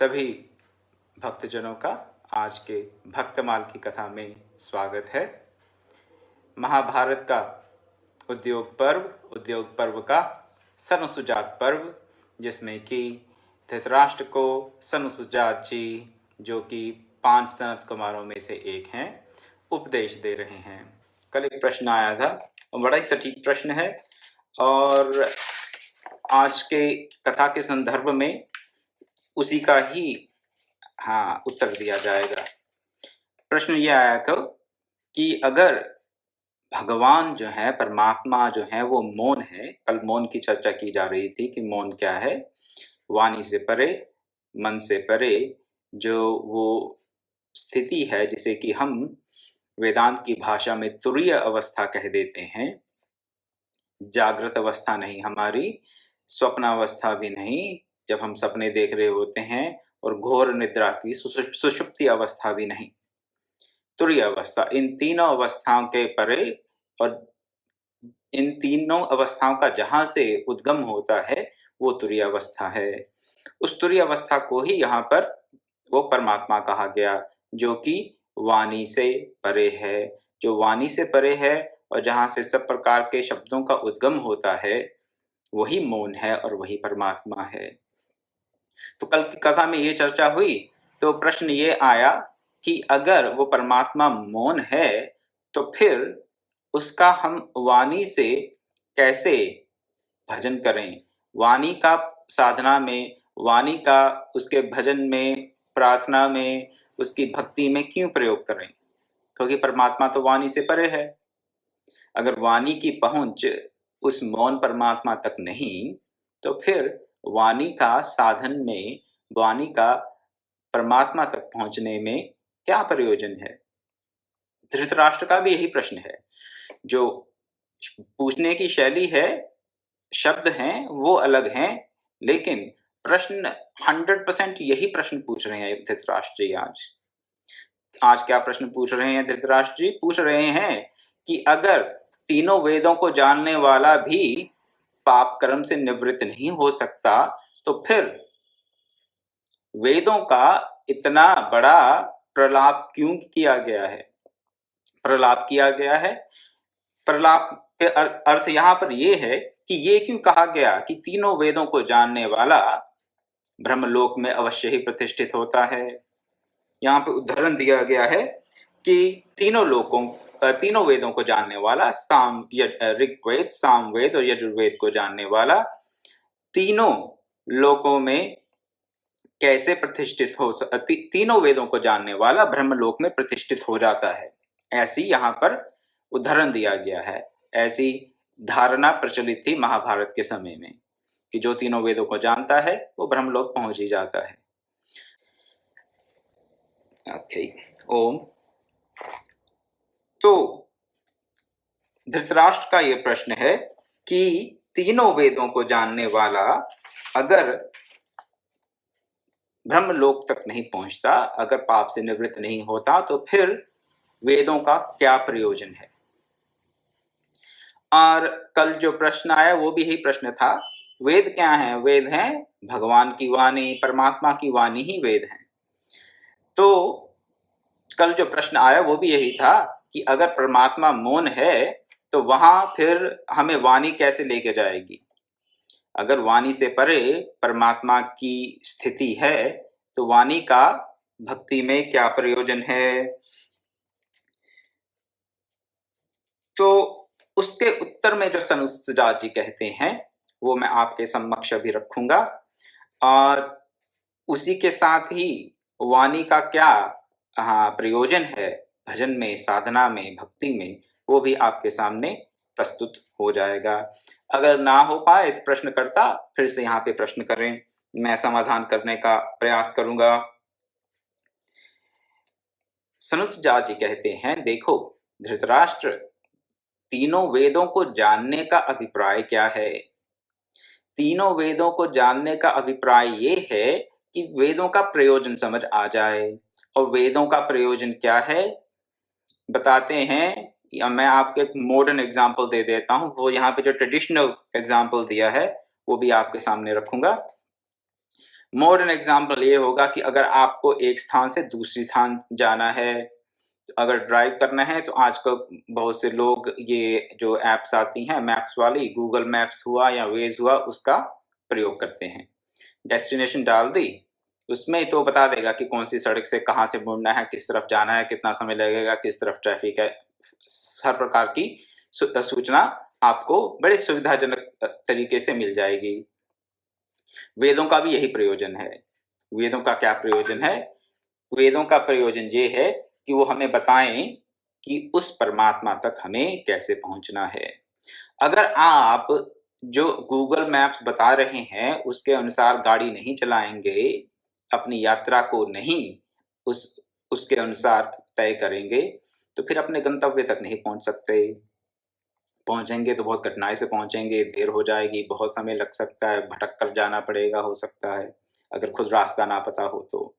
सभी भक्तजनों का आज के भक्तमाल की कथा में स्वागत है। महाभारत का उद्योग पर्व का सनुसुजात पर्व, जिसमें कि धृतराष्ट्र को सनुसुजात जी, जो कि 5 सनत कुमारों में से एक हैं, उपदेश दे रहे हैं। कल एक प्रश्न आया था, बड़ा ही सटीक प्रश्न है और आज के कथा के संदर्भ में उसी का ही उत्तर दिया जाएगा। प्रश्न ये आया था कि अगर भगवान जो है, परमात्मा जो है, वो मौन है। कल मौन की चर्चा की जा रही थी कि मौन क्या है। वाणी से परे, मन से परे जो वो स्थिति है जिसे कि हम वेदांत की भाषा में तुरीय अवस्था कह देते हैं। जागृत अवस्था नहीं हमारी, स्वप्नावस्था भी नहीं, जब हम सपने देख रहे होते हैं, और घोर निद्रा की सुषुप्ति अवस्था भी नहीं, तुरीय अवस्था। इन तीनों अवस्थाओं के परे और इन तीनों अवस्थाओं का जहां से उद्गम होता है वो तुरीय अवस्था है। उस तुरीय अवस्था को ही यहाँ पर वो परमात्मा कहा गया, जो कि वाणी से परे है। जो वाणी से परे है और जहां से सब प्रकार के शब्दों का उद्गम होता है, वही मौन है और वही परमात्मा है। तो कल की कथा में ये चर्चा हुई, तो प्रश्न ये आया कि अगर वो परमात्मा मौन है तो फिर उसका हम वाणी से कैसे भजन करें। वाणी का साधना में, वाणी का उसके भजन में, प्रार्थना में, उसकी भक्ति में क्यों प्रयोग करें? क्योंकि परमात्मा तो वाणी से परे है। अगर वाणी की पहुंच उस मौन परमात्मा तक नहीं, तो फिर वाणी का साधन में, वाणी का परमात्मा तक पहुंचने में क्या प्रयोजन है? धृतराष्ट्र का भी यही प्रश्न है। जो पूछने की शैली है, शब्द हैं वो अलग हैं, लेकिन प्रश्न 100% यही प्रश्न पूछ रहे हैं धृतराष्ट्र जी। आज क्या प्रश्न पूछ रहे हैं धृतराष्ट्र जी? पूछ रहे हैं कि अगर तीनों वेदों को जानने वाला भी पाप कर्म से निवृत्त नहीं हो सकता, तो फिर वेदों का इतना बड़ा प्रलाप क्यों किया गया है? प्रलाप किया गया है, प्रलाप के अर्थ यहाँ पर यह है कि ये क्यों कहा गया कि तीनों वेदों को जानने वाला ब्रह्मलोक में अवश्य ही प्रतिष्ठित होता है। यहाँ पे उदाहरण दिया गया है कि तीनों वेदों को जानने वाला, ऋग्वेद, सामवेद और यजुर्वेद को जानने वाला तीनों लोकों में कैसे प्रतिष्ठित हो, तीनों वेदों को जानने वाला ब्रह्मलोक में प्रतिष्ठित हो जाता है। ऐसी यहाँ पर उदाहरण दिया गया है। ऐसी धारणा प्रचलित थी महाभारत के समय में कि जो तीनों वेदों को जानता है वो ब्रह्मलोक पहुंच ही जाता है। ओम। तो धृतराष्ट्र का ये प्रश्न है कि तीनों वेदों को जानने वाला अगर ब्रह्मलोक तक नहीं पहुंचता, अगर पाप से निवृत्त नहीं होता, तो फिर वेदों का क्या प्रयोजन है? और कल जो प्रश्न आया वो भी यही प्रश्न था। वेद क्या है? वेद हैं भगवान की वाणी, परमात्मा की वाणी ही वेद हैं। तो कल जो प्रश्न आया वो भी यही था कि अगर परमात्मा मौन है तो वहां फिर हमें वाणी कैसे लेके जाएगी? अगर वाणी से परे परमात्मा की स्थिति है तो वाणी का भक्ति में क्या प्रयोजन है? तो उसके उत्तर में जो सनुसुजात जी कहते हैं वो मैं आपके समक्ष अभी रखूंगा, और उसी के साथ ही वाणी का क्या प्रयोजन है भजन में, साधना में, भक्ति में, वो भी आपके सामने प्रस्तुत हो जाएगा। अगर ना हो पाए तो प्रश्नकर्ता फिर से यहाँ पे प्रश्न करें, मैं समाधान करने का प्रयास करूंगा। सनुसुजात जी कहते हैं, देखो धृतराष्ट्र, तीनों वेदों को जानने का अभिप्राय क्या है? तीनों वेदों को जानने का अभिप्राय ये है कि वेदों का प्रयोजन समझ आ जाए। और वेदों का प्रयोजन क्या है बताते हैं, या मैं आपको एक मॉडर्न एग्जाम्पल दे देता हूं। वो यहाँ पे जो ट्रेडिशनल एग्जाम्पल दिया है वो भी आपके सामने रखूंगा। मॉडर्न एग्जाम्पल ये होगा कि अगर आपको एक स्थान से दूसरी स्थान जाना है, अगर ड्राइव करना है, तो आजकल बहुत से लोग ये जो एप्स आती हैं मैप्स वाली, गूगल मैप्स हुआ या वेज हुआ, उसका प्रयोग करते हैं। डेस्टिनेशन डाल दी, उसमें तो बता देगा कि कौन सी सड़क से कहाँ से मुड़ना है, किस तरफ जाना है, कितना समय लगेगा, किस तरफ ट्रैफिक है। हर प्रकार की सूचना आपको बड़े सुविधाजनक तरीके से मिल जाएगी। वेदों का भी यही प्रयोजन है। वेदों का क्या प्रयोजन है? वेदों का प्रयोजन ये है कि वो हमें बताएं कि उस परमात्मा तक हमें कैसे पहुंचना है। अगर आप जो गूगल मैप्स बता रहे हैं उसके अनुसार गाड़ी नहीं चलाएंगे, अपनी यात्रा को नहीं उसके अनुसार तय करेंगे, तो फिर अपने गंतव्य तक नहीं पहुंच सकते। पहुंचेंगे तो बहुत कठिनाई से पहुंचेंगे, देर हो जाएगी, बहुत समय लग सकता है, भटक कर जाना पड़ेगा, हो सकता है, अगर खुद रास्ता ना पता हो तो।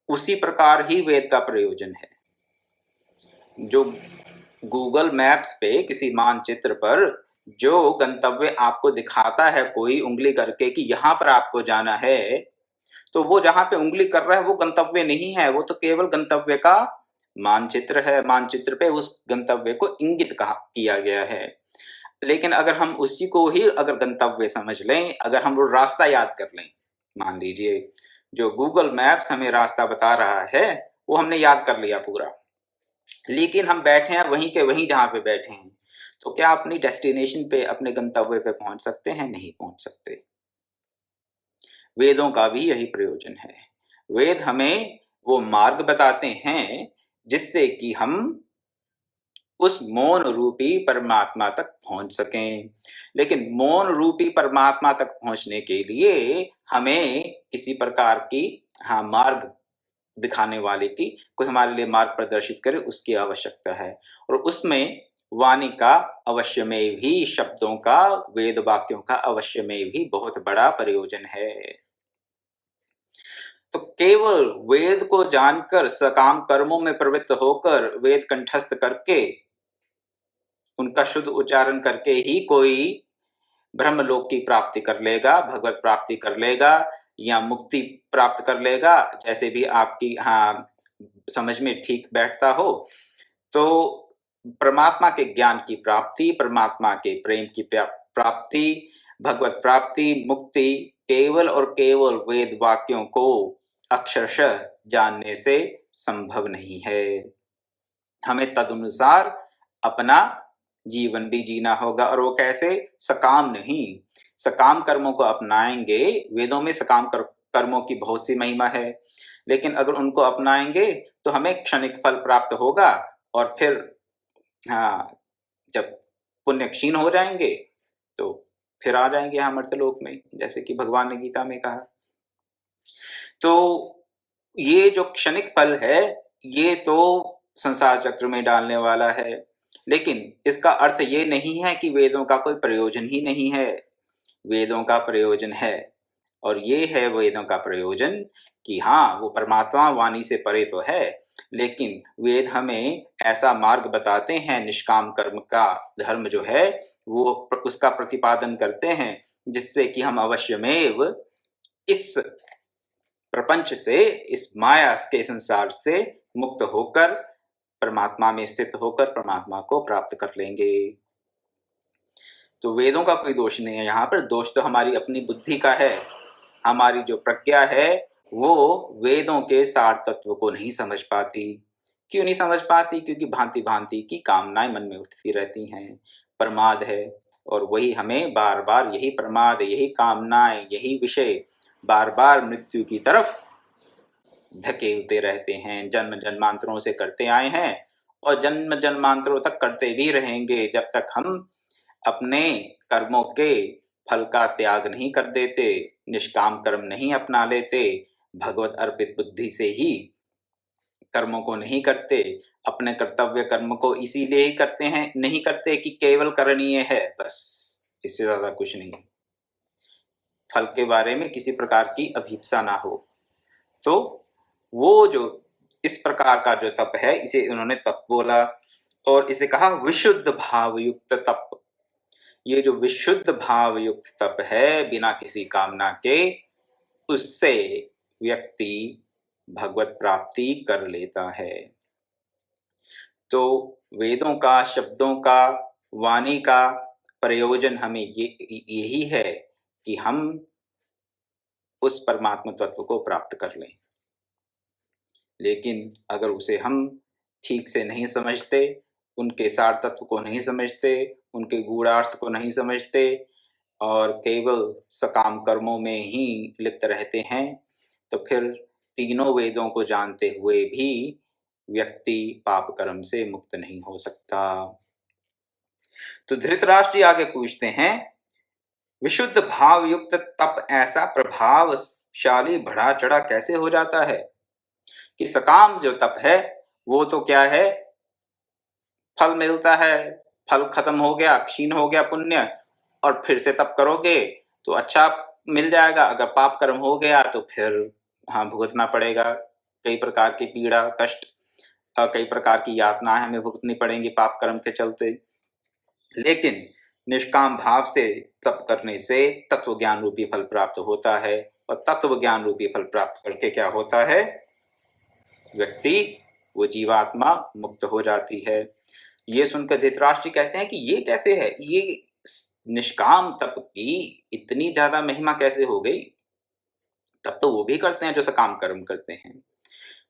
उसी प्रकार ही वेद का प्रयोजन है। जो गूगल मैप्स पे किसी मानचित्र पर जो गंतव्य आपको दिखाता है कोई उंगली करके कि यहाँ पर आपको जाना है, तो वो जहाँ पे उंगली कर रहा है वो गंतव्य नहीं है, वो तो केवल गंतव्य का मानचित्र है। मानचित्र पे उस गंतव्य को इंगित कहा किया गया है। लेकिन अगर हम उसी को ही अगर गंतव्य समझ लें, अगर हम वो रास्ता याद कर लें, मान लीजिए जो गूगल मैप्स हमें रास्ता बता रहा है वो हमने याद कर लिया पूरा, लेकिन हम बैठे हैं वहीं के वहीं जहां पे बैठे हैं, तो क्या अपनी डेस्टिनेशन पे, अपने गंतव्य पे पहुंच सकते हैं? नहीं पहुंच सकते। वेदों का भी यही प्रयोजन है। वेद हमें वो मार्ग बताते हैं जिससे कि हम उस मौन रूपी परमात्मा तक पहुंच सकें। लेकिन मौन रूपी परमात्मा तक पहुंचने के लिए हमें किसी प्रकार की मार्ग दिखाने वाले की, कोई हमारे लिए मार्ग प्रदर्शित करे, उसकी आवश्यकता है। और उसमें वाणी का अवश्य में भी, शब्दों का, वेद वाक्यों का अवश्य में भी बहुत बड़ा प्रयोजन है। तो केवल वेद को जानकर सकाम कर्मों में प्रवृत्त होकर वेद कंठस्थ करके उनका शुद्ध उच्चारण करके ही कोई ब्रह्मलोक की प्राप्ति कर लेगा, भगवत प्राप्ति कर लेगा या मुक्ति प्राप्त कर लेगा, जैसे भी आपकी समझ में ठीक बैठता हो, तो परमात्मा के ज्ञान की प्राप्ति, परमात्मा के प्रेम की प्राप्ति, भगवत प्राप्ति, मुक्ति केवल और केवल वेद वाक्यों को अक्षरशः जानने से संभव नहीं है। हमें तदनुसार अपना जीवन भी जीना होगा। और वो कैसे? सकाम नहीं, सकाम कर्मों को अपनाएंगे। वेदों में सकाम कर्मों की बहुत सी महिमा है, लेकिन अगर उनको अपनाएंगे तो हमें क्षणिक फल प्राप्त होगा, और फिर जब पुण्य क्षीण हो जाएंगे तो फिर आ जाएंगे हम मर्त्यलोक में, जैसे कि भगवान ने गीता में कहा। तो ये जो क्षणिक फल है ये तो संसार चक्र में डालने वाला है, लेकिन इसका अर्थ ये नहीं है कि वेदों का कोई प्रयोजन ही नहीं है। वेदों का प्रयोजन है, और ये है वेदों का प्रयोजन कि हाँ, वो परमात्मा वाणी से परे तो है, लेकिन वेद हमें ऐसा मार्ग बताते हैं, निष्काम कर्म का धर्म जो है वो उसका प्रतिपादन करते हैं, जिससे कि हम अवश्यमेव इस प्रपंच से, इस माया के संसार से मुक्त होकर परमात्मा में स्थित होकर परमात्मा को प्राप्त कर लेंगे। तो वेदों का कोई दोष नहीं है यहाँ पर। दोष तो हमारी अपनी बुद्धि का है। हमारी जो प्रज्ञा है वो वेदों के सार तत्व को नहीं समझ पाती। क्यों नहीं समझ पाती? क्योंकि भांति भांति की कामनाएं मन में उठती रहती हैं, प्रमाद है। और वही हमें बार बार यही प्रमाद, यही कामनाएं, यही विषय बार बार मृत्यु की तरफ धकेलते रहते हैं। जन्म जन्मांतरों से करते आए हैं और जन्म जन्मांतरों तक करते भी रहेंगे, जब तक हम अपने कर्मों के फल का त्याग नहीं कर देते, निष्काम कर्म नहीं अपना लेते, भगवत अर्पित बुद्धि से ही कर्मों को नहीं करते, अपने कर्तव्य कर्म को इसीलिए ही करते हैं, नहीं करते कि केवल करणीय है, बस, इससे ज्यादा कुछ नहीं, फल के बारे में किसी प्रकार की अभीप्सा ना हो। तो वो जो इस प्रकार का जो तप है, इसे उन्होंने तप बोला, और इसे कहा विशुद्ध भाव युक्त तप। ये जो विशुद्ध भाव युक्त तप है, बिना किसी कामना के, उससे व्यक्ति भगवत प्राप्ति कर लेता है। तो वेदों का, शब्दों का, वाणी का प्रयोजन हमें यही है कि हम उस परमात्मा तत्व को प्राप्त कर लें। लेकिन अगर उसे हम ठीक से नहीं समझते, उनके सार तत्व को नहीं समझते, उनके गूढ़ार्थ को नहीं समझते और केवल सकाम कर्मों में ही लिप्त रहते हैं, तो फिर तीनों वेदों को जानते हुए भी व्यक्ति पाप कर्म से मुक्त नहीं हो सकता। तो धृतराष्ट्र आगे पूछते हैं, विशुद्ध भाव युक्त तप ऐसा प्रभावशाली बढ़ा चढ़ा कैसे हो जाता है कि सकाम जो तप है वो तो क्या है, फल मिलता है, फल खत्म हो गया, क्षीण हो गया पुण्य, और फिर से तप करोगे तो अच्छा मिल जाएगा। अगर पाप कर्म हो गया तो फिर हाँ भुगतना पड़ेगा, कई प्रकार की पीड़ा कष्ट, कई प्रकार की यातनाएं हमें भुगतनी पड़ेंगी पाप कर्म के चलते। लेकिन निष्काम भाव से तप करने से तत्व ज्ञान रूपी फल प्राप्त होता है, और तत्व ज्ञान रूपी फल प्राप्त करके क्या होता है, व्यक्ति वो जीवात्मा मुक्त हो जाती है। ये सुनकर धृतराष्ट्र कहते हैं कि ये कैसे है, ये निष्काम तप की इतनी ज्यादा महिमा कैसे हो गई। तब तो वो भी करते हैं जो सकाम कर्म करते हैं।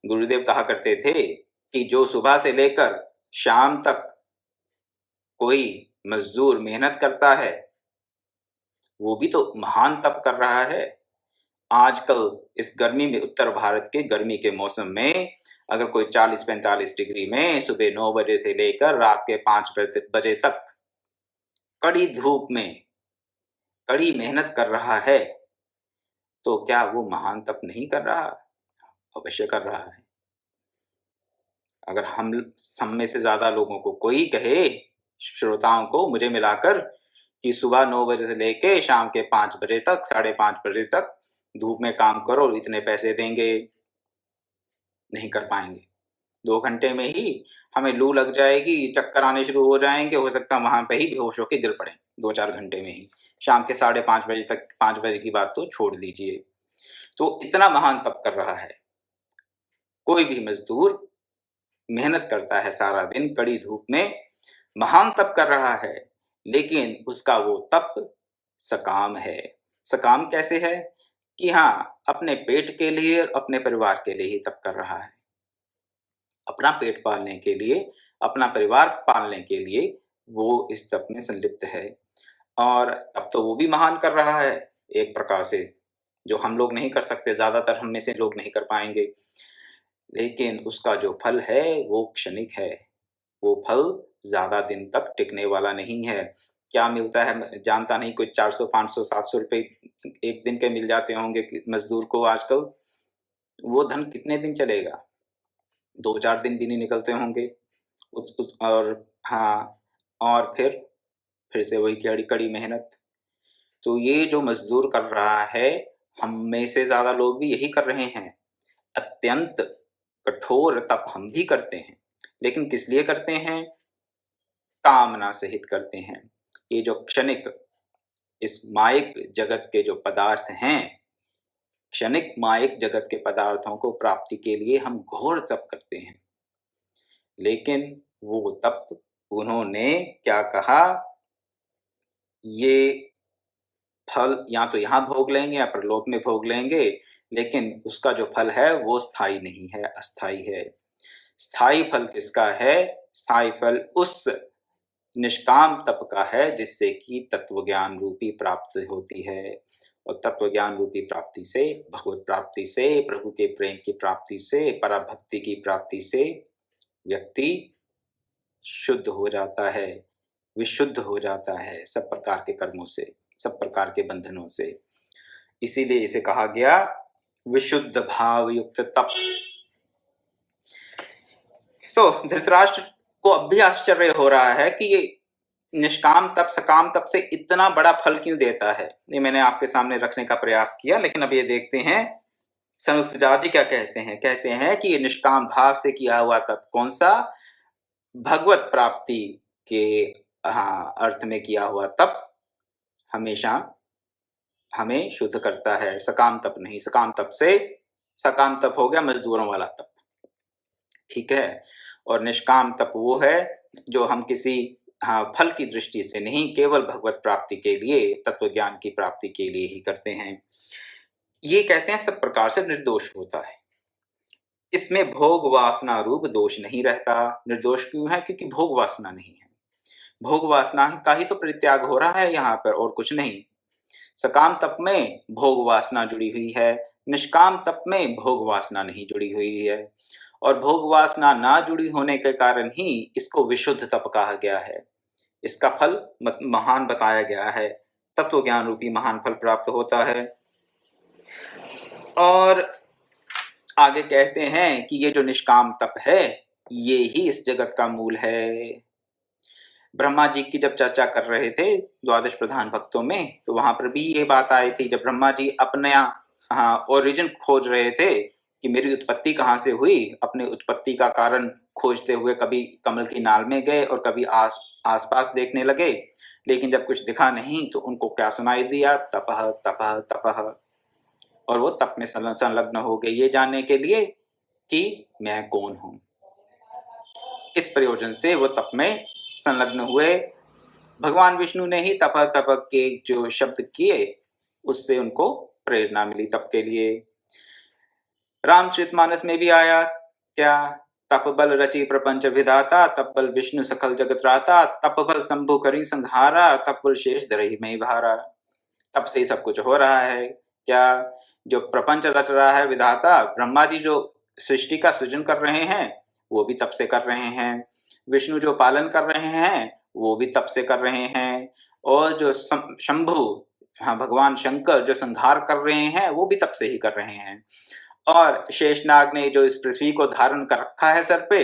गुरुदेव कहा करते थे कि जो सुबह से लेकर शाम तक कोई मजदूर मेहनत करता है वो भी तो महान तप कर रहा है। आजकल इस गर्मी में, उत्तर भारत के गर्मी के मौसम में, अगर कोई 40-45 डिग्री में सुबह 9 बजे से लेकर रात के 5 बजे तक कड़ी धूप में कड़ी मेहनत कर रहा है, तो क्या वो महान तप नहीं कर रहा? अवश्य कर रहा है। अगर हम में से ज्यादा लोगों को कोई कहे, श्रोताओं को मुझे मिलाकर, कि सुबह 9 बजे से लेके शाम के 5 बजे तक, 5:30 बजे तक धूप में काम करो, इतने पैसे देंगे, नहीं कर पाएंगे। 2 घंटे में ही हमें लू लग जाएगी, चक्कर आने शुरू हो जाएंगे, हो सकता है वहां पे ही बेहोश होकर गिर पड़े 2-4 घंटे में ही। शाम के 5:30 बजे तक, 5 बजे की बात तो छोड़ दीजिए। तो इतना महान तप कर रहा है। कोई भी मजदूर मेहनत करता है सारा दिन कड़ी धूप में, महान तप कर रहा है, लेकिन उसका वो तप सकाम है। सकाम कैसे है कि हाँ, अपने पेट के लिए और अपने परिवार के लिए ही तप कर रहा है। अपना पेट पालने के लिए, अपना परिवार पालने के लिए वो इस तप में संलिप्त है। और अब तो वो भी महान कर रहा है एक प्रकार से, जो हम लोग नहीं कर सकते, ज्यादातर हम में से लोग नहीं कर पाएंगे। लेकिन उसका जो फल है वो क्षणिक है, वो फल ज्यादा दिन तक टिकने वाला नहीं है। क्या मिलता है जानता नहीं, कोई 400, 500, 700 रुपए एक दिन के मिल जाते होंगे मजदूर को आजकल। वो धन कितने दिन चलेगा? 2-4 दिन भी नहीं निकलते होंगे। और हाँ, और फिर से वही कड़ी कड़ी मेहनत। तो ये जो मजदूर कर रहा है, हम में से ज्यादा लोग भी यही कर रहे हैं। अत्यंत कठोर तप हम भी करते हैं, लेकिन किस लिए करते हैं? कामना सहित करते हैं। ये जो क्षणिक, इस माइक जगत के जो पदार्थ हैं, क्षणिक माइक जगत के पदार्थों को प्राप्ति के लिए हम घोर तप करते हैं। लेकिन वो तप, उन्होंने क्या कहा, ये फल या तो यहाँ भोग लेंगे या परलोक में भोग लेंगे, लेकिन उसका जो फल है वो स्थायी नहीं है, अस्थायी है। स्थायी फल किसका है? स्थायी फल उस निष्काम तप का है जिससे कि तत्व ज्ञान रूपी प्राप्ति होती है। और तत्व ज्ञान रूपी प्राप्ति से, भगवत प्राप्ति से, प्रभु के प्रेम की प्राप्ति से, पराभक्ति की प्राप्ति से व्यक्ति शुद्ध हो जाता है, विशुद्ध हो जाता है सब प्रकार के कर्मों से, सब प्रकार के बंधनों से। इसीलिए इसे कहा गया विशुद्ध भाव युक्त तप। तो धृतराष्ट्र को अब भी आश्चर्य हो रहा है कि ये निष्काम तप सकाम तप से इतना बड़ा फल क्यों देता है। ये मैंने आपके सामने रखने का प्रयास किया, लेकिन अब ये देखते हैं सनत्सुजात जी क्या कहते हैं। कहते हैं कि ये निष्काम भाव से किया हुआ तप कौन सा? भगवत प्राप्ति के अर्थ में किया हुआ तप हमेशा हमें शुद्ध करता है, सकाम तप नहीं। सकाम तप से, सकाम तप हो गया मजदूरों वाला तप, ठीक है। और निष्काम तप वो है जो हम किसी फल की दृष्टि से नहीं, केवल भगवत प्राप्ति के लिए, तत्व ज्ञान की प्राप्ति के लिए ही करते हैं। ये कहते हैं सब प्रकार से निर्दोष होता है, इसमें भोग वासना रूप दोष नहीं रहता। निर्दोष क्यों है? क्योंकि भोग वासना नहीं है। भोग वासना का ही तो परित्याग हो रहा है यहाँ पर, और कुछ नहीं। सकाम तप में भोग वासना जुड़ी हुई है, निष्काम तप में भोग वासना नहीं जुड़ी हुई है। और भोग वासना ना जुड़ी होने के कारण ही इसको विशुद्ध तप कहा गया है। इसका फल महान बताया गया है, तत्व ज्ञान रूपी महान फल प्राप्त होता है। और आगे कहते हैं कि ये जो निष्काम तप है, ये ही इस जगत का मूल है। ब्रह्मा जी की जब चर्चा कर रहे थे द्वादश प्रधान भक्तों में, तो वहां पर भी ये बात आई थी, जब ब्रह्मा जी अपना ओरिजिन खोज रहे थे कि मेरी उत्पत्ति कहाँ से हुई, अपनी उत्पत्ति का कारण खोजते हुए कभी कमल की नाल में गए और कभी आसपास देखने लगे, लेकिन जब कुछ दिखा नहीं तो उनको क्या सुनाई दिया? तपह तपह तपह। और वो तप में संलग्न हो गए, ये जानने के लिए कि मैं कौन हूं। इस प्रयोजन से वो तप में संलग्न हुए। भगवान विष्णु ने ही तप तप के जो शब्द किए, उससे उनको प्रेरणा मिली तप के लिए। रामचरितमानस में भी आया क्या? तप बल रचि प्रपंच विधाता, तप बल विष्णु सकल जगत राता, तप बल शंभु करी संहारा, तप बल शेष धरहि में भारा। तप से ही सब कुछ हो रहा है। क्या? जो प्रपंच रच रहा है विधाता, ब्रह्मा जी जो सृष्टि का सृजन कर रहे हैं, वो भी तप से कर रहे हैं। विष्णु जो पालन कर रहे हैं, वो भी तप से कर रहे हैं। और जो शंभु, भगवान शंकर जो संहार कर रहे हैं, वो भी तप से ही कर रहे हैं। और शेषनाग ने जो इस पृथ्वी को धारण कर रखा है सर पे,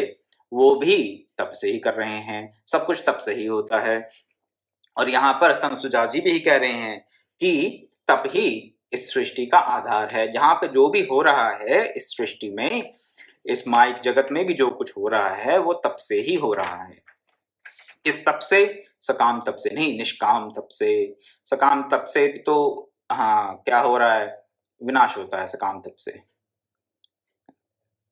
वो भी तप से ही कर रहे हैं। सब कुछ तप से ही होता है। और यहाँ पर संत सुजात जी भी ही कह रहे हैं कि तप ही इस सृष्टि का आधार है। जहाँ पे जो भी हो रहा है इस सृष्टि में, इस माइक जगत में भी जो कुछ हो रहा है, वो तप से ही हो रहा है। इस तप से, सकाम तप से नहीं, निष्काम तप से। सकाम तप से तो क्या हो रहा है? विनाश होता है। सकाम तप से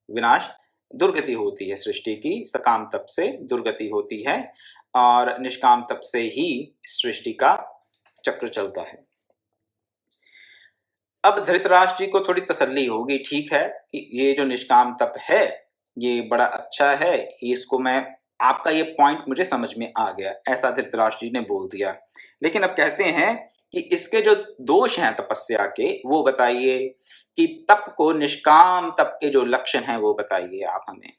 विनाश, दुर्गति होती है सृष्टि की। सकाम तप से दुर्गति होती है, और निष्काम तप से ही सृष्टि का चक्र चलता है। अब धृतराष्ट्र जी को थोड़ी तसल्ली होगी, ठीक है, कि ये जो निष्काम तप है ये बड़ा अच्छा है, इसको मैं, आपका ये पॉइंट मुझे समझ में आ गया, ऐसा धृतराष्ट्र जी ने बोल दिया। लेकिन अब कहते हैं कि इसके जो दोष हैं तपस्या के, वो बताइए, कि तप को, निष्काम तप के जो लक्षण हैं वो बताइए आप हमें।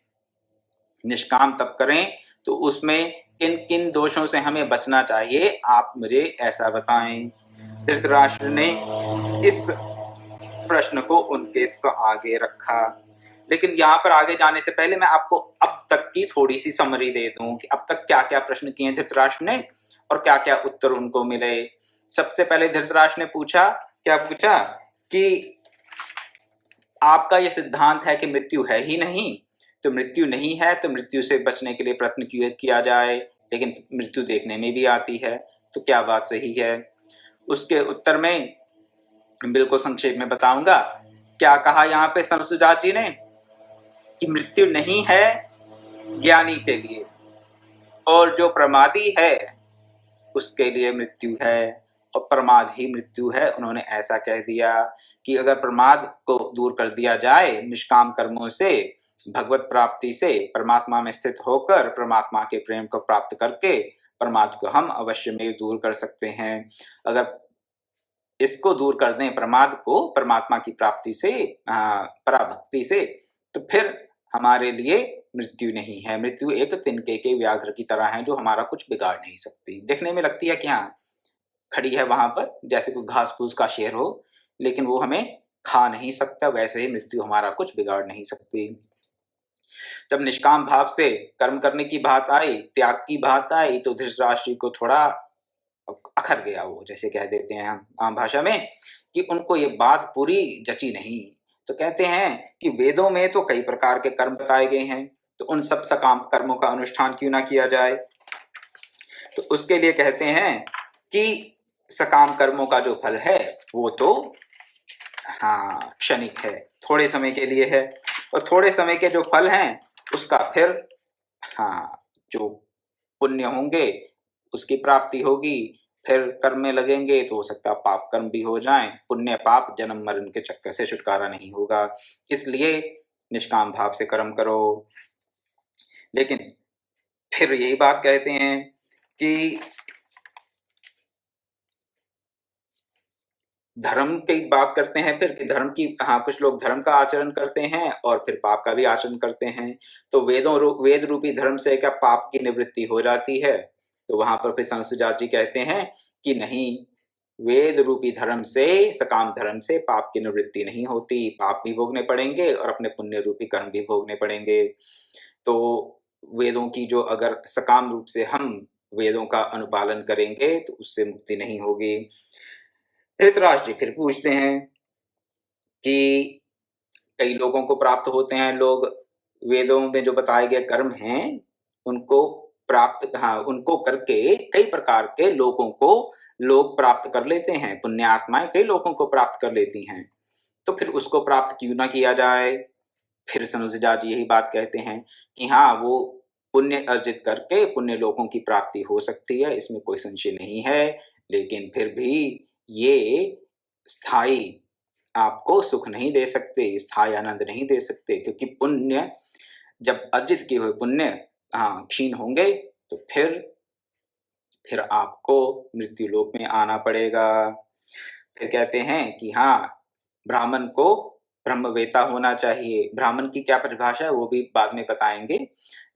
निष्काम तप करें तो उसमें किन किन दोषों से हमें बचना चाहिए, आप मुझे ऐसा बताएं। धृतराष्ट्र ने इस प्रश्न को उनके आगे रखा। लेकिन यहाँ पर आगे जाने से पहले मैं आपको अब तक की थोड़ी सी समरी दे दूं कि अब तक क्या क्या प्रश्न किए धृतराष्ट्र ने और क्या क्या उत्तर उनको मिले। सबसे पहले धृतराष्ट्र ने पूछा, क्या पूछा? कि आपका यह सिद्धांत है कि मृत्यु है ही नहीं, तो मृत्यु नहीं है तो मृत्यु से बचने के लिए प्रयत्न किया जाए, लेकिन मृत्यु देखने में भी आती है, तो क्या बात सही है? उसके उत्तर में बिल्कुल संक्षेप में बताऊंगा। क्या कहा यहाँ पे संत सुजात जी ने? कि मृत्यु नहीं है ज्ञानी के लिए, और जो प्रमादी है उसके लिए मृत्यु है, और प्रमाद ही मृत्यु है। उन्होंने ऐसा कह दिया कि अगर प्रमाद को दूर कर दिया जाए निष्काम कर्मों से, भगवत प्राप्ति से, परमात्मा में स्थित होकर परमात्मा के प्रेम को प्राप्त करके प्रमाद को हम अवश्य में दूर कर सकते हैं। अगर इसको दूर कर दें, प्रमाद को, परमात्मा की प्राप्ति से, पराभक्ति से, तो फिर हमारे लिए मृत्यु नहीं है। मृत्यु एक तिनके के व्याघ्र की तरह है, जो हमारा कुछ बिगाड़ नहीं सकती। देखने में लगती है कि हाँ खड़ी है वहां पर, जैसे कोई घास फूस का शेर हो, लेकिन वो हमें खा नहीं सकता। वैसे ही मृत्यु हमारा कुछ बिगाड़ नहीं सकती। जब निष्काम भाव से कर्म करने की बात आई, त्याग की बात आई, तो धृतराष्ट्र को थोड़ा अखर गया, वो जैसे कह देते हैं हम आम भाषा में, कि उनको ये बात पूरी जची नहीं। तो कहते हैं कि वेदों में तो कई प्रकार के कर्म बताए गए हैं, तो उन सब सकाम कर्मों का अनुष्ठान क्यों ना किया जाए? तो उसके लिए कहते हैं कि सकाम कर्मों का जो फल है वो तो हाँ क्षणिक है, थोड़े समय के लिए है। और थोड़े समय के जो फल हैं उसका फिर हाँ जो पुण्य होंगे उसकी प्राप्ति होगी, फिर कर्म में लगेंगे तो हो सकता है पाप कर्म भी हो जाएं, पुण्य पाप जन्म मरण के चक्कर से छुटकारा नहीं होगा। इसलिए निष्काम भाव से कर्म करो। लेकिन फिर यही बात कहते हैं कि धर्म की बात करते हैं फिर कि धर्म की हाँ कुछ लोग धर्म का आचरण करते हैं और फिर पाप का भी आचरण करते हैं। तो वेद रूपी धर्म से क्या पाप की निवृत्ति हो जाती है? तो वहां पर फिर संसुजात जी कहते हैं कि नहीं, वेद रूपी धर्म से सकाम धर्म से पाप की निवृत्ति नहीं होती, पाप भी भोगने पड़ेंगे और अपने पुण्य रूपी कर्म भी भोगने पड़ेंगे। तो वेदों की जो अगर सकाम रूप से हम वेदों का अनुपालन करेंगे तो उससे मुक्ति नहीं होगी। धृतराष्ट्र फिर पूछते हैं कि कई लोगों को प्राप्त होते हैं, लोग वेदों में जो बताए गए कर्म हैं उनको प्राप्त हाँ उनको करके कई प्रकार के लोगों को लोग प्राप्त कर लेते हैं, पुण्य आत्माएं कई लोगों को प्राप्त कर लेती हैं। तो फिर उसको प्राप्त क्यों ना किया जाए? फिर सनुजा जी यही बात कहते हैं कि हाँ वो पुण्य अर्जित करके पुण्य लोगों की प्राप्ति हो सकती है, इसमें कोई संशय नहीं है। लेकिन फिर भी ये स्थायी आपको सुख नहीं दे सकते, स्थायी आनंद नहीं दे सकते, क्योंकि पुण्य जब अर्जित किए हुए पुण्य हाँ क्षीण होंगे तो फिर आपको मृत्यु लोक में आना पड़ेगा। फिर कहते हैं कि हाँ ब्राह्मण को ब्रह्मवेता होना चाहिए। ब्राह्मण की क्या परिभाषा है वो भी बाद में बताएंगे,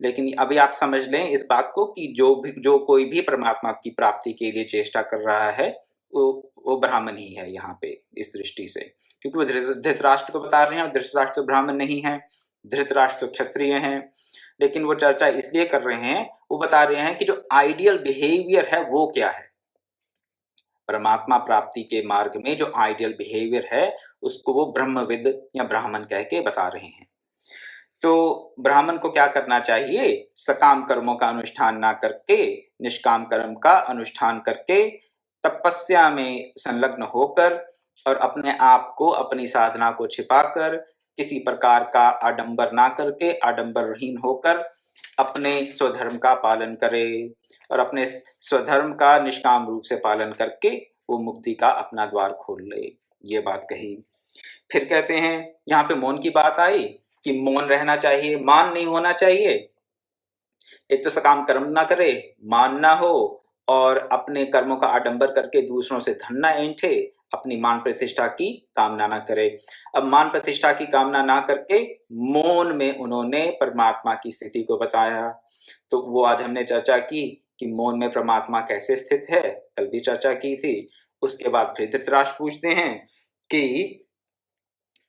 लेकिन अभी आप समझ लें इस बात को कि जो कोई भी परमात्मा की प्राप्ति के लिए चेष्टा कर रहा है वो ब्राह्मण ही है यहाँ पे इस दृष्टि से, क्योंकि वो धृतराष्ट्र को बता रहे हैं और धृतराष्ट्र तो ब्राह्मण नहीं है, धृतराष्ट्र तो क्षत्रिय हैं। लेकिन वो चर्चा इसलिए कर रहे हैं, वो बता रहे हैं कि जो आइडियल बिहेवियर है वो क्या है, परमात्मा प्राप्ति के मार्ग में जो आइडियल बिहेवियर है उसको वो ब्रह्मविद या ब्राह्मण कह के बता रहे हैं। तो ब्राह्मण को क्या करना चाहिए? सकाम कर्मों का अनुष्ठान ना करके निष्काम कर्म का अनुष्ठान करके तपस्या में संलग्न होकर और अपने आप को अपनी साधना को छिपाकर किसी प्रकार का आडंबर ना करके आडंबरहीन होकर अपने स्वधर्म का पालन करे और अपने स्वधर्म का निष्काम रूप से पालन करके वो मुक्ति का अपना द्वार खोल ले, ये बात कही। फिर कहते हैं यहाँ पे मौन की बात आई कि मौन रहना चाहिए, मान नहीं होना चाहिए। एक तो सकाम कर्म ना करे, मान ना हो, और अपने कर्मों का आडंबर करके दूसरों से धन ना ऐंठे, अपनी मान प्रतिष्ठा की कामना ना करे। अब मान प्रतिष्ठा की कामना ना करके मौन में उन्होंने परमात्मा की स्थिति को बताया। तो वो आज हमने चर्चा की कि मौन में परमात्मा कैसे स्थित है, कल भी चर्चा की थी। उसके बाद फिर धृतराष्ट्र पूछते हैं कि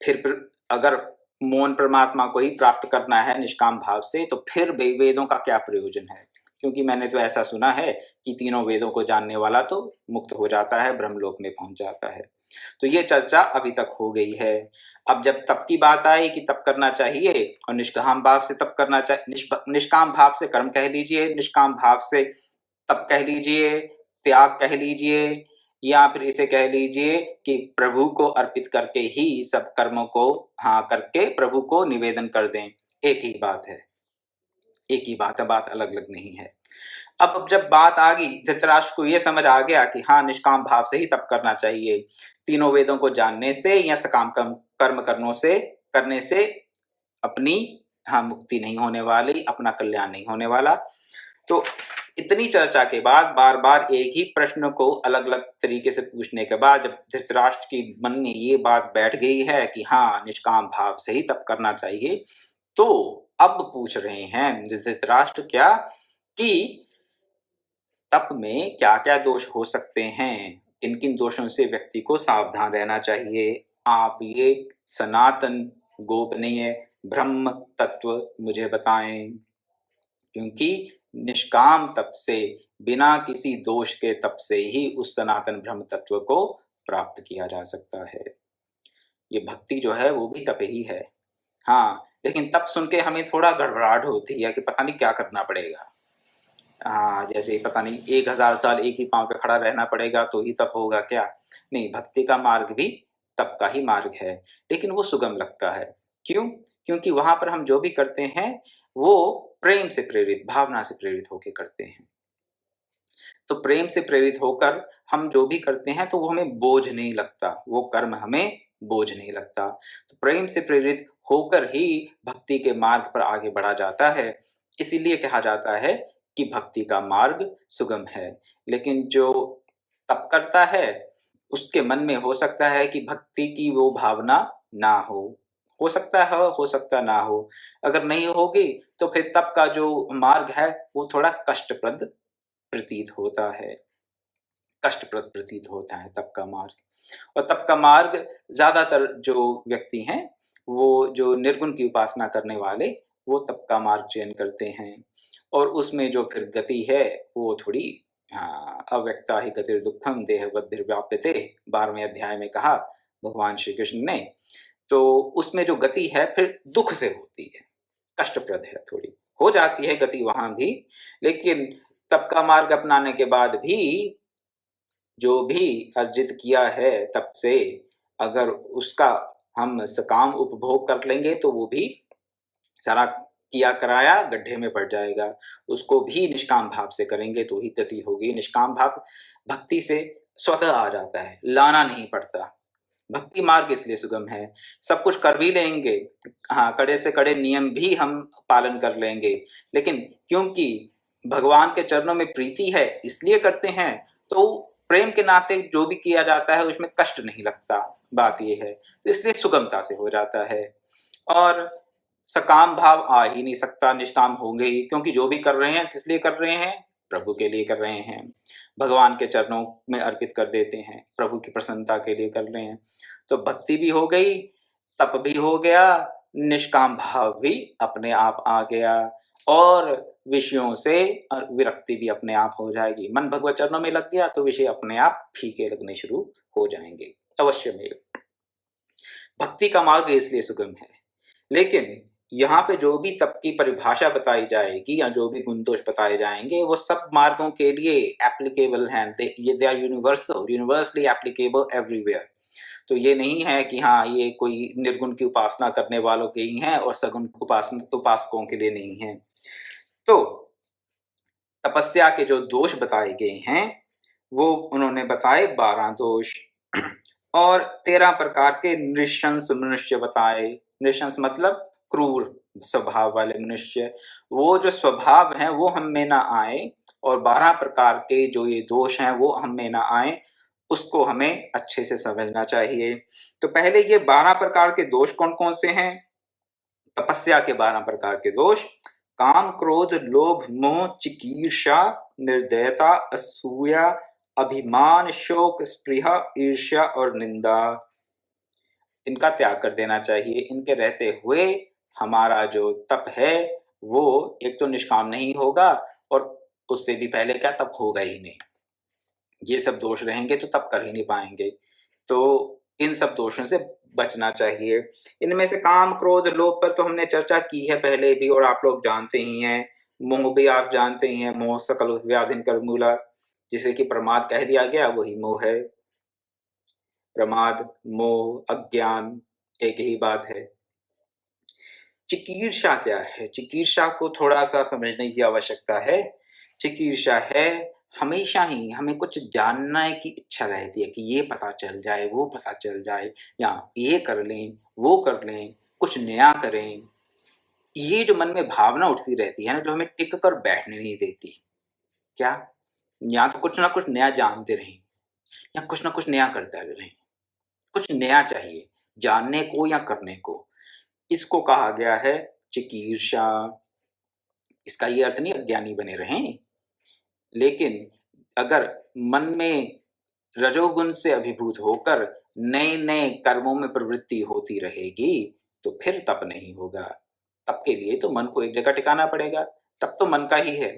फिर अगर मौन परमात्मा को ही प्राप्त करना है निष्काम भाव से तो फिर वेदों का क्या प्रयोजन है? क्योंकि मैंने तो ऐसा सुना है कि तीनों वेदों को जानने वाला तो मुक्त हो जाता है, ब्रह्मलोक में पहुंच जाता है। तो ये चर्चा अभी तक हो गई है। अब जब तप की बात आई कि तप करना चाहिए और निष्काम भाव से तप करना चाहिए, निष्काम भाव से कर्म कह लीजिए, निष्काम भाव से तप कह लीजिए, त्याग कह लीजिए, या फिर इसे कह लीजिए कि प्रभु को अर्पित करके ही सब कर्मों को हाँ करके प्रभु को निवेदन कर दें, एक ही बात है, एक ही बात है, बात अलग अलग नहीं है। अब जब बात आ गई, धृतराष्ट्र को यह समझ आ गया कि हाँ निष्काम भाव से ही तप करना चाहिए, तीनों वेदों को जानने से या सकाम कर्म करने से अपनी हाँ मुक्ति नहीं होने वाली, अपना कल्याण नहीं होने वाला। तो इतनी चर्चा के बाद बार बार एक ही प्रश्न को अलग अलग तरीके से पूछने के बाद जब धृतराष्ट्र की मन में ये बात बैठ गई है कि हाँ निष्काम भाव से ही तप करना चाहिए, तो अब पूछ रहे हैं धृतराष्ट्र क्या कि तप में क्या क्या दोष हो सकते हैं, किन किन दोषों से व्यक्ति को सावधान रहना चाहिए। आप ये सनातन गोपनीय ब्रह्म तत्व मुझे बताएं, क्योंकि निष्काम तप से बिना किसी दोष के तप से ही उस सनातन ब्रह्म तत्व को प्राप्त किया जा सकता है। ये भक्ति जो है वो भी तप ही है। हाँ लेकिन तप सुन के हमें थोड़ा गड़बड़ाहट होती है कि पता नहीं क्या करना पड़ेगा। हाँ, जैसे पता नहीं 1000 साल एक ही पांव पे खड़ा रहना पड़ेगा तो ही तप होगा क्या? नहीं, भक्ति का मार्ग भी तप का ही मार्ग है, लेकिन वो सुगम लगता है। क्यों? क्योंकि वहां पर हम जो भी करते हैं वो प्रेम से प्रेरित, भावना से प्रेरित होके करते हैं। तो प्रेम से प्रेरित होकर हम जो भी करते हैं तो वो हमें बोझ नहीं लगता, वो कर्म हमें बोझ नहीं लगता। तो प्रेम से प्रेरित होकर ही भक्ति के मार्ग पर आगे बढ़ा जाता है। इसीलिए कहा जाता है कि भक्ति का मार्ग सुगम है। लेकिन जो तप करता है उसके मन में हो सकता है कि भक्ति की वो भावना ना हो सकता है, हो सकता ना हो। अगर नहीं होगी तो फिर तप का जो मार्ग है वो थोड़ा कष्टप्रद प्रतीत होता है, कष्टप्रद प्रतीत होता है तप का मार्ग। और तप का मार्ग ज्यादातर जो व्यक्ति हैं वो जो निर्गुण की उपासना करने वाले वो तप का मार्ग चयन करते हैं। और उसमें जो फिर गति है वो थोड़ी, हाँ, अव्यक्ता ही गतिर्दुक्खम देहवद्भिर्व्याप्यते, 12वें अध्याय में कहा भगवान श्री कृष्ण ने। तो उसमें जो गति है फिर दुख से होती है, कष्टप्रद है, थोड़ी हो जाती है गति वहां भी। लेकिन तप का मार्ग अपनाने के बाद भी जो भी अर्जित किया है तप से, अगर उसका हम सकाम उपभोग कर लेंगे तो वो भी सारा किया कराया गड्ढे में पड़ जाएगा। उसको भी निष्काम भाव से करेंगे तो ही गति होगी। निष्काम भाव भक्ति से स्वतः आ जाता है, लाना नहीं पड़ता। भक्ति मार्ग इसलिए सुगम है। सब कुछ कर भी लेंगे, हाँ, कड़े से कड़े नियम भी हम पालन कर लेंगे, लेकिन क्योंकि भगवान के चरणों में प्रीति है इसलिए करते हैं, तो प्रेम के नाते जो भी किया जाता है उसमें कष्ट नहीं लगता। बात यह है, तो इसलिए सुगमता से हो जाता है। और सकाम भाव आ ही नहीं सकता, निष्काम होंगे ही, क्योंकि जो भी कर रहे हैं किस लिए कर रहे हैं? प्रभु के लिए कर रहे हैं, भगवान के चरणों में अर्पित कर देते हैं, प्रभु की प्रसन्नता के लिए कर रहे हैं। तो भक्ति भी हो गई, तप भी हो गया, निष्काम भाव भी अपने आप आ गया, और विषयों से विरक्ति भी अपने आप हो जाएगी। मन भगवत चरणों में लग गया तो विषय अपने आप फीके लगने शुरू हो जाएंगे, अवश्य में। भक्ति का मार्ग इसलिए सुगम है। लेकिन यहाँ पे जो भी तप की परिभाषा बताई जाएगी या जो भी गुण दोष बताए जाएंगे वो सब मार्गों के लिए एप्लीकेबल हैं। They are universal, universally applicable everywhere. तो ये नहीं है कि हाँ ये कोई निर्गुण की उपासना करने वालों के ही हैं और सगुण उपासकों के लिए नहीं है। तो तपस्या के जो दोष बताए गए हैं वो उन्होंने बताए 12 दोष और 13 प्रकार के नृशंस मनुष्य बताए। नृशंस मतलब क्रूर स्वभाव वाले मनुष्य, वो जो स्वभाव हैं वो हम में ना आए, और 12 प्रकार के जो ये दोष हैं वो हम में ना आए, उसको हमें अच्छे से समझना चाहिए। तो पहले ये 12 प्रकार के दोष कौन कौन से हैं? तपस्या के 12 प्रकार के दोष: काम, क्रोध, लोभ, मोह, चिकीर्षा, निर्दयता, असूया, अभिमान, शोक, स्पृहा, ईर्ष्या और निंदा। इनका त्याग कर देना चाहिए। इनके रहते हुए हमारा जो तप है वो एक तो निष्काम नहीं होगा, और उससे भी पहले क्या, तप होगा ही नहीं। ये सब दोष रहेंगे तो तप कर ही नहीं पाएंगे। तो इन सब दोषों से बचना चाहिए। इनमें से काम, क्रोध, लोभ पर तो हमने चर्चा की है पहले भी, और आप लोग जानते ही हैं। मोह भी आप जानते ही हैं, मोह सकल व्याधिन कर मूला, जिसे कि प्रमाद कह दिया गया वही मोह है। प्रमाद, मोह, अज्ञान एक ही बात है। चिकीर्षा क्या है? चिकीर्षा को थोड़ा सा समझने की आवश्यकता है। चिकीर्षा है हमेशा ही हमें कुछ जानने की इच्छा रहती है कि ये पता चल जाए, वो पता चल जाए, या ये कर लें, वो कर लें, कुछ नया करें। ये जो मन में भावना उठती रहती है ना, जो हमें टिक कर बैठने नहीं देती। क्या? या तो कुछ ना कुछ नया जानते रहें, या कुछ ना कुछ नया करते रहें। कुछ नया चाहिए जानने को या करने को। इसको कहा गया है चिकीर्षा। इसका ये अर्थ नहीं अज्ञानी बने रहें, लेकिन अगर मन में रजोगुण से अभिभूत होकर नए नए कर्मों में प्रवृत्ति होती रहेगी तो फिर तप नहीं होगा। तप के लिए तो मन को एक जगह टिकाना पड़ेगा। तप तो मन का ही है।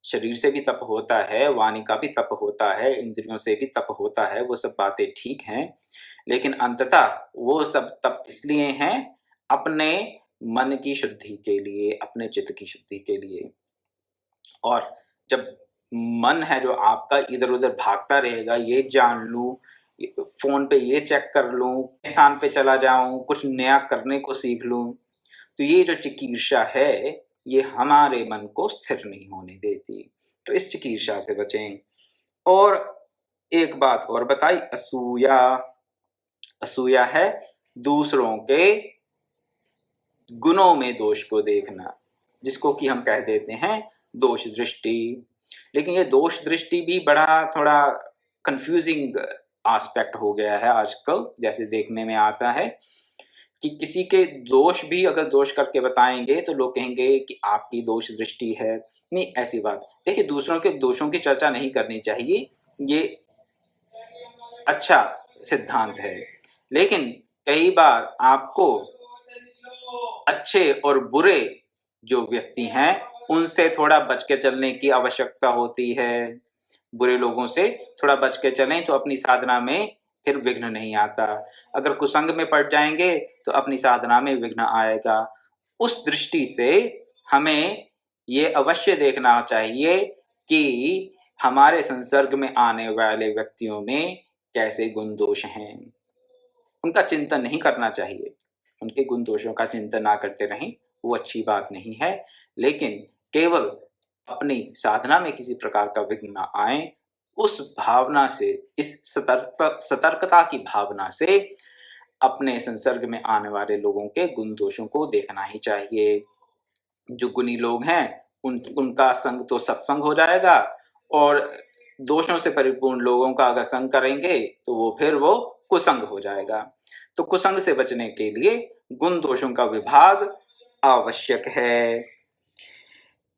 शरीर से भी तप होता है, वाणी का भी तप होता है, इंद्रियों से भी तप होता है, वो सब बातें ठीक हैं, लेकिन अंततः वो सब तप इसलिए हैं अपने मन की शुद्धि के लिए, अपने चित्त की शुद्धि के लिए। और जब मन है जो आपका इधर उधर भागता रहेगा, ये जान लूं, फोन पे ये चेक कर लूं, स्थान पे चला जाऊं, कुछ नया करने को सीख लूं, तो ये जो चिकीर्षा है ये हमारे मन को स्थिर नहीं होने देती। तो इस चिकीर्षा से बचें। और एक बात और बताई, असूया। असूया है दूसरों के गुणों में दोष को देखना, जिसको कि हम कह देते हैं दोष दृष्टि। लेकिन ये दोष दृष्टि भी बड़ा थोड़ा कंफ्यूजिंग एस्पेक्ट हो गया है आजकल। जैसे देखने में आता है कि किसी के दोष भी अगर दोष करके बताएंगे तो लोग कहेंगे कि आपकी दोष दृष्टि है। नहीं, ऐसी बात देखिए, दूसरों के दोषों की चर्चा नहीं करनी चाहिए, ये अच्छा सिद्धांत है। लेकिन कई बार आपको अच्छे और बुरे जो व्यक्ति हैं उनसे थोड़ा बच के चलने की आवश्यकता होती है। बुरे लोगों से थोड़ा बच के चलें तो अपनी साधना में फिर विघ्न नहीं आता। अगर कुसंग में पड़ जाएंगे तो अपनी साधना में विघ्न आएगा। उस दृष्टि से हमें ये अवश्य देखना चाहिए कि हमारे संसर्ग में आने वाले व्यक्तियों में कैसे गुण दोष हैं, उनका चिंतन नहीं करना चाहिए। उनके गुण दोषों का चिंतन ना करते रहें, वो अच्छी बात नहीं है। लेकिन केवल अपनी साधना में किसी प्रकार का विघ्न ना आए, उस भावना से, इस सतर्कता की भावना से अपने संसर्ग में आने वाले लोगों के गुण दोषों को देखना ही चाहिए। जो गुणी लोग हैं उनका संग तो सत्संग हो जाएगा, और दोषों से परिपूर्ण लोगों का अगर संग करेंगे तो वो कुसंग हो जाएगा। तो कुसंग से बचने के लिए गुण दोषों का विभाग आवश्यक है।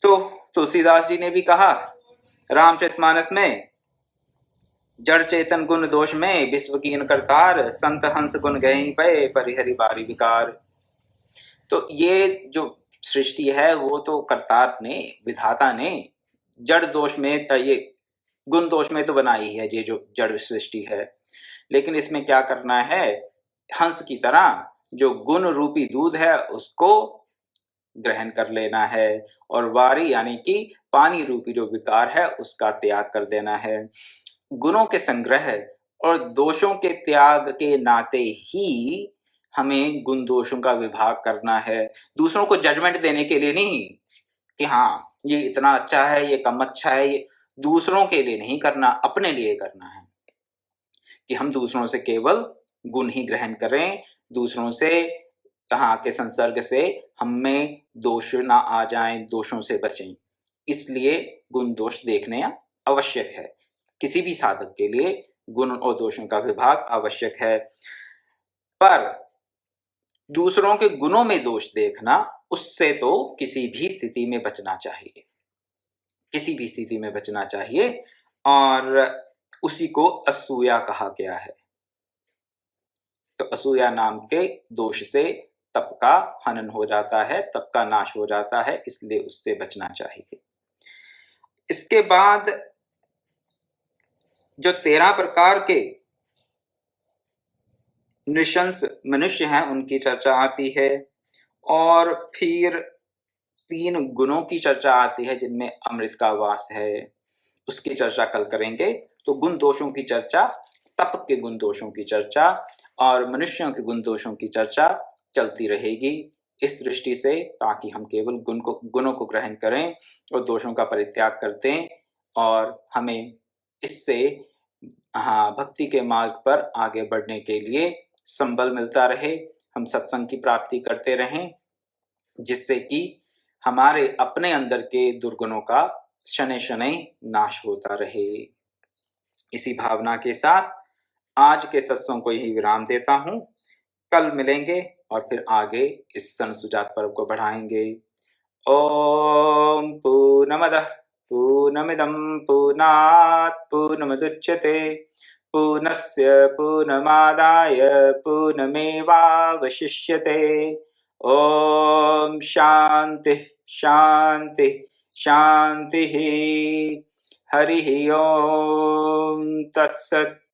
तो तुलसीदास जी ने भी कहा रामचरितमानस में, जड़ चेतन गुण दोष में विश्व कीन करतार, संत हंस गुण गए पे परिहरि बारी विकार। तो ये जो सृष्टि है वो तो करतार ने, विधाता ने जड़ दोष में, ये गुण दोष में तो बनाई है ये जो जड़ सृष्टि है। लेकिन इसमें क्या करना है, हंस की तरह जो गुण रूपी दूध है उसको ग्रहण कर लेना है, और वारी यानी कि पानी रूपी जो विकार है उसका त्याग कर देना है। गुणों के संग्रह और दोषों के त्याग के नाते ही हमें गुण दोषों का विभाग करना है। दूसरों को जजमेंट देने के लिए नहीं कि हाँ ये इतना अच्छा है, ये कम अच्छा है, ये दूसरों के लिए नहीं करना, अपने लिए करना है कि हम दूसरों से केवल गुण ही ग्रहण करें, दूसरों से कहाँ के संसर्ग से हमें दोष ना आ जाएं, दोषों से बचें। इसलिए गुण दोष देखने आवश्यक है। किसी भी साधक के लिए गुण और दोषों का विभाग आवश्यक है। पर दूसरों के गुणों में दोष देखना, उससे तो किसी भी स्थिति में बचना चाहिए, किसी भी स्थिति में बचना चाहिए। और उसी को असूया कहा गया है। तो असूया नाम के दोष से तप का हनन हो जाता है, तप का नाश हो जाता है, इसलिए उससे बचना चाहिए। इसके बाद जो 13 प्रकार के नृशंस मनुष्य हैं उनकी चर्चा आती है, और फिर 3 गुणों की चर्चा आती है जिनमें अमृत का वास है, उसकी चर्चा कल करेंगे। तो गुण दोषों की चर्चा, तप के गुण दोषों की चर्चा और मनुष्यों के गुण दोषों की चर्चा चलती रहेगी इस दृष्टि से, ताकि हम केवल गुणों को ग्रहण करें और दोषों का परित्याग कर दें, और हमें इससे भक्ति के मार्ग पर आगे बढ़ने के लिए संबल मिलता रहे, हम सत्संग की प्राप्ति करते रहें, जिससे कि हमारे अपने अंदर के दुर्गुणों का शनै शनै नाश होता रहे। इसी भावना के साथ आज के सत्संग को यही विराम देता हूँ। कल मिलेंगे और फिर आगे इस सन सुजात पर्व को बढ़ाएंगे। ओम पूर्णमदः पूर्णमिदं पूर्णात् पूर्णमुदच्यते पूर्णस्य पूर्णमादाय पूर्णमेवावशिष्यते। ओम शांति शांति शांति। हरि ओम तत्सत्।